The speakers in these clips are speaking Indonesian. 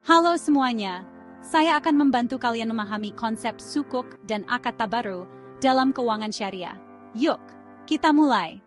Halo semuanya, saya akan membantu kalian memahami konsep sukuk dan akad tabaru dalam keuangan syariah. Yuk, kita mulai.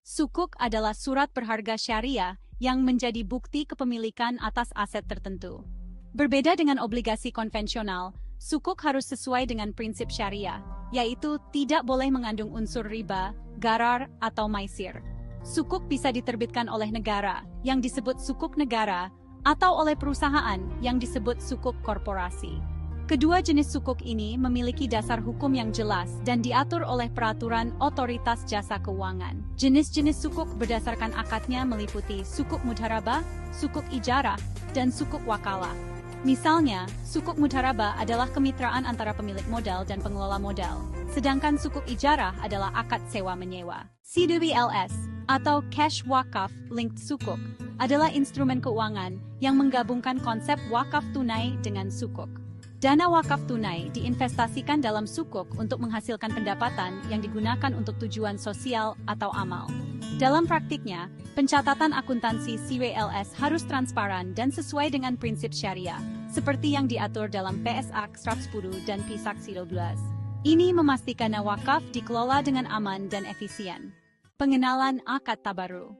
Sukuk adalah surat berharga syariah yang menjadi bukti kepemilikan atas aset tertentu. Berbeda dengan obligasi konvensional, sukuk harus sesuai dengan prinsip syariah, yaitu tidak boleh mengandung unsur riba, gharar, atau maisir. Sukuk bisa diterbitkan oleh negara, yang disebut sukuk negara, atau oleh perusahaan, yang disebut sukuk korporasi. Kedua jenis sukuk ini memiliki dasar hukum yang jelas dan diatur oleh peraturan otoritas jasa keuangan. Jenis-jenis sukuk berdasarkan akadnya meliputi sukuk mudharabah, sukuk ijarah, dan sukuk wakalah. Misalnya, sukuk mudharabah adalah kemitraan antara pemilik modal dan pengelola modal, sedangkan sukuk ijarah adalah akad sewa-menyewa. CWLS atau Cash Wakaf Linked Sukuk adalah instrumen keuangan yang menggabungkan konsep wakaf tunai dengan sukuk. Dana wakaf tunai diinvestasikan dalam sukuk untuk menghasilkan pendapatan yang digunakan untuk tujuan sosial atau amal. Dalam praktiknya, pencatatan akuntansi CWLS harus transparan dan sesuai dengan prinsip syariah, seperti yang diatur dalam PSAK 110 dan PISAK 12. Ini memastikan dana wakaf dikelola dengan aman dan efisien. Pengenalan akad tabaru.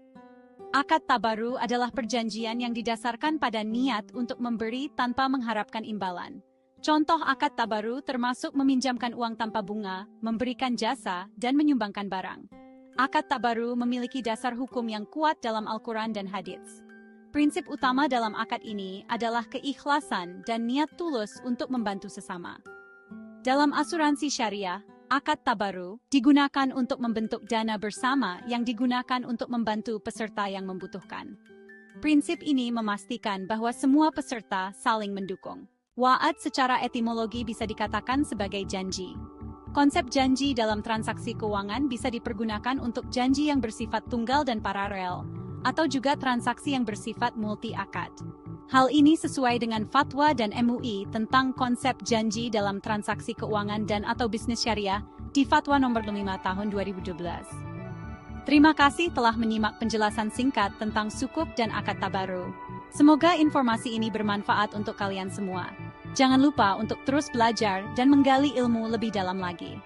Akad tabaru adalah perjanjian yang didasarkan pada niat untuk memberi tanpa mengharapkan imbalan. Contoh akad tabaru termasuk meminjamkan uang tanpa bunga, memberikan jasa, dan menyumbangkan barang. Akad tabaru memiliki dasar hukum yang kuat dalam Al-Quran dan Hadits. Prinsip utama dalam akad ini adalah keikhlasan dan niat tulus untuk membantu sesama. Dalam asuransi syariah, akad tabaru digunakan untuk membentuk dana bersama yang digunakan untuk membantu peserta yang membutuhkan. Prinsip ini memastikan bahwa semua peserta saling mendukung. Wa'ad secara etimologi bisa dikatakan sebagai janji. Konsep janji dalam transaksi keuangan bisa dipergunakan untuk janji yang bersifat tunggal dan paralel, atau juga transaksi yang bersifat multi-akad. Hal ini sesuai dengan fatwa dan MUI tentang konsep janji dalam transaksi keuangan dan atau bisnis syariah di Fatwa nomor 5 tahun 2012. Terima kasih telah menyimak penjelasan singkat tentang sukuk dan akad tabaru. Semoga informasi ini bermanfaat untuk kalian semua. Jangan lupa untuk terus belajar dan menggali ilmu lebih dalam lagi.